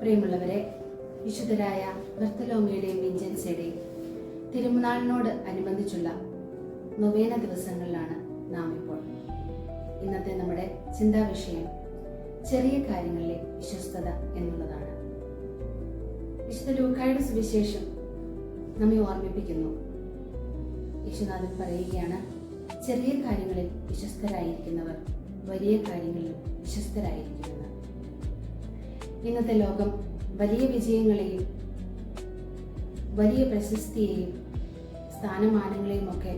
പ്രിയമുള്ളവരെ, വിശുദ്ധരായ ബർത്തലോമയുടെയും വിഞ്ചൻസയുടെയും തിരുനാളിനോട് അനുബന്ധിച്ചുള്ള നൊവേന ദിവസങ്ങളിലാണ് നാം ഇപ്പോൾ. ഇന്നത്തെ നമ്മുടെ ചിന്താ വിഷയം ചെറിയ കാര്യങ്ങളിലെ വിശ്വസ്തത എന്നുള്ളതാണ്. വിശുദ്ധ ലൂക്കായുടെ സുവിശേഷം നമ്മെ ഓർമ്മിപ്പിക്കുന്നു. യേശുനാഥൻ പറയുകയാണ്, ചെറിയ കാര്യങ്ങളിൽ വിശ്വസ്തരായിരിക്കുന്നവർ വലിയ കാര്യങ്ങളിൽ വിശ്വസ്തരായിരിക്കുമെന്ന്. ഇന്നത്തെ ലോകം വലിയ വിജയങ്ങളെയും വലിയ പ്രശസ്തിയെയും സ്ഥാനമാനങ്ങളെയും ഒക്കെ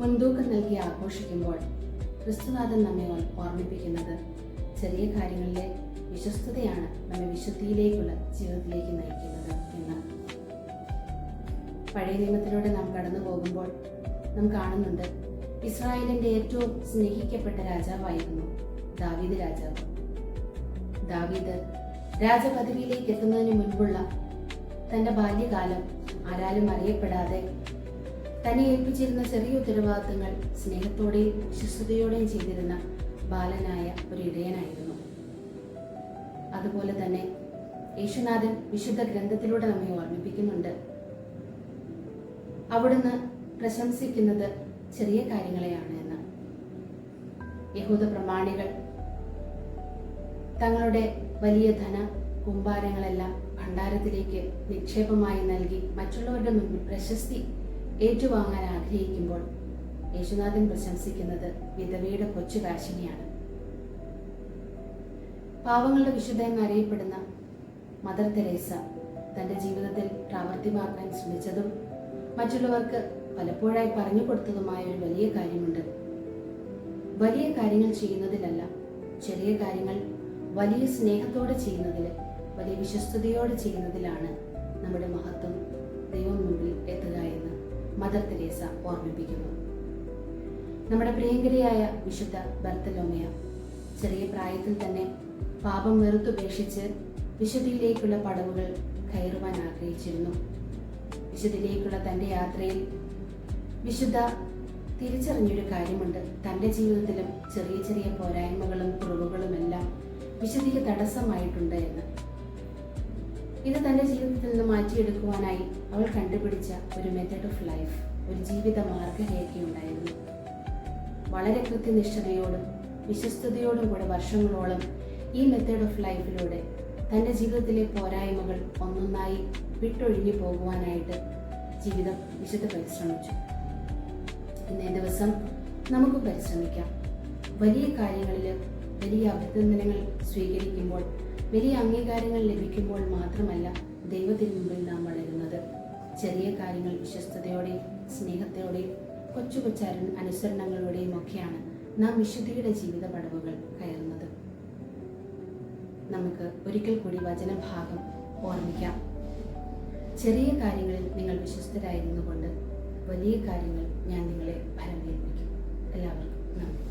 മുൻതൂക്കം നൽകി ആഘോഷിക്കുമ്പോൾ ക്രിസ്തുനാഥൻ നമ്മെ ഓർമ്മിപ്പിക്കുന്നത് ചെറിയ കാര്യങ്ങളിലെ വിശ്വസ്തതയാണ് നമ്മെ വിശുദ്ധിയിലേക്കുള്ള ജീവിതത്തിലേക്ക് നയിക്കുന്നത് എന്ന്. പഴയ നിയമത്തിലൂടെ നാം കടന്നു പോകുമ്പോൾ നാം കാണുന്നുണ്ട്, ഇസ്രായേലിന്റെ ഏറ്റവും സ്നേഹിക്കപ്പെട്ട രാജാവായിരുന്നു ദാവീദ് രാജാവ്. ദാവീദ് രാജപദവിയിലേക്ക് എത്തുന്നതിന് മുൻപുള്ള തന്റെ ബാല്യകാലം ആരാലും അറിയപ്പെടാതെ തന്നെ ഏൽപ്പിച്ചിരുന്ന ചെറിയ ഉത്തരവാദിത്തങ്ങൾ സ്നേഹത്തോടെയും വിശ്വസ്തയോടെയും ചെയ്തിരുന്ന ബാലനായ ഒരു ഇടയനായിരുന്നു. അതുപോലെ തന്നെ യേശുനാഥൻ വിശുദ്ധ ഗ്രന്ഥത്തിലൂടെ നമ്മെ ഓർമ്മിപ്പിക്കുന്നുണ്ട്, അവിടുന്ന് പ്രശംസിക്കുന്നത് ചെറിയ കാര്യങ്ങളെയാണ് എന്ന്. യഹൂദ പ്രമാണികൾ തങ്ങളുടെ വലിയ ധന കുമ്പാരങ്ങളെല്ലാം ഭണ്ഡാരത്തിലേക്ക് നിക്ഷേപമായി നൽകി മറ്റുള്ളവരുടെ മുൻപിൽ പ്രശസ്തി ഏറ്റുവാങ്ങാൻ ആഗ്രഹിക്കുമ്പോൾ യേശുനാഥൻ പ്രശംസിക്കുന്നത് വിധവയുടെ കൊച്ചു കാശിനിയാണ്. പാവങ്ങളുടെ വിശുദ്ധ എന്നറിയപ്പെടുന്ന മദർ തെരേസ തന്റെ ജീവിതത്തിൽ പ്രാവർത്തികമാക്കാൻ ശ്രമിച്ചതും മറ്റുള്ളവർക്ക് പലപ്പോഴായി പറഞ്ഞു കൊടുത്തതുമായ ഒരു വലിയ കാര്യമുണ്ട്. വലിയ കാര്യങ്ങൾ ചെയ്യുന്നതിലല്ല, ചെറിയ കാര്യങ്ങൾ വലിയ സ്നേഹത്തോടെ ചെയ്യുന്നതിൽ, വലിയ വിശ്വസ്തയോടെ ചെയ്യുന്നതിലാണ് നമ്മുടെ മഹത്വം ദൈവം മുമ്പിൽ എത്തുക എന്ന് മദർ തെരേസ ഓർമ്മിപ്പിക്കുന്നു. നമ്മുടെ പ്രിയങ്കരിയായ വിശുദ്ധ ബർത്തലോമയ ചെറിയ പ്രായത്തിൽ തന്നെ പാപം വെറുത്തുപേക്ഷിച്ച് വിശുദ്ധിയിലേക്കുള്ള പടവുകൾ കയറുവാൻ ആഗ്രഹിച്ചിരുന്നു. വിശുദ്ധിയിലേക്കുള്ള തൻ്റെ യാത്രയിൽ വിശുദ്ധ തിരിച്ചറിഞ്ഞൊരു കാര്യമുണ്ട്, തൻ്റെ ജീവിതത്തിലും ചെറിയ ചെറിയ പോരായ്മകളും കുറവുകളും എല്ലാം വിശുദ്ധിക്ക് തടസ്സമായിട്ടുണ്ട് എന്ന്. ഇത് തൻ്റെ ജീവിതത്തിൽ നിന്ന് മാറ്റിയെടുക്കുവാനായി അവൾ കണ്ടുപിടിച്ച ഒരു മെത്തേഡ് ഓഫ് ലൈഫ്, ഒരു ജീവിത മാർഗരേഖയുണ്ടായിരുന്നു. വളരെ കൃത്യനിഷ്ഠതയോടും വിശ്വസ്തയോടും കൂടെ വർഷങ്ങളോളം ഈ മെത്തേഡ് ഓഫ് ലൈഫിലൂടെ തൻ്റെ ജീവിതത്തിലെ പോരായ്മകൾ ഒന്നൊന്നായി വിട്ടൊഴിഞ്ഞു പോകുവാനായിട്ട് ജീവിതം വിശുദ്ധ പരിശ്രമിച്ചു. ഇന്നേ ദിവസം നമുക്ക് പരിശ്രമിക്കാം. വലിയ കാര്യങ്ങളിൽ വലിയ അഭിനന്ദനങ്ങൾ സ്വീകരിക്കുമ്പോൾ, വലിയ അംഗീകാരങ്ങൾ ലഭിക്കുമ്പോൾ മാത്രമല്ല ദൈവത്തിന് മുമ്പിൽ നാം വളരുന്നത്. ചെറിയ കാര്യങ്ങൾ വിശ്വസ്തയോടെയും സ്നേഹത്തോടെയും കൊച്ചു കൊച്ചു അനുസരണങ്ങളോടെയും ഒക്കെയാണ് നാം വിശുദ്ധിയുടെ ജീവിത പടവുകൾ കയറുന്നത്. നമുക്ക് ഒരിക്കൽ കൂടി വചനഭാഗം ഓർമ്മിക്കാം. ചെറിയ കാര്യങ്ങളിൽ നിങ്ങൾ വിശ്വസ്തരായിരുന്നു കൊണ്ട് വലിയ കാര്യങ്ങൾ ഞാൻ നിങ്ങളെ ഫലമേൽപ്പിക്കും. എല്ലാവർക്കും നന്ദി.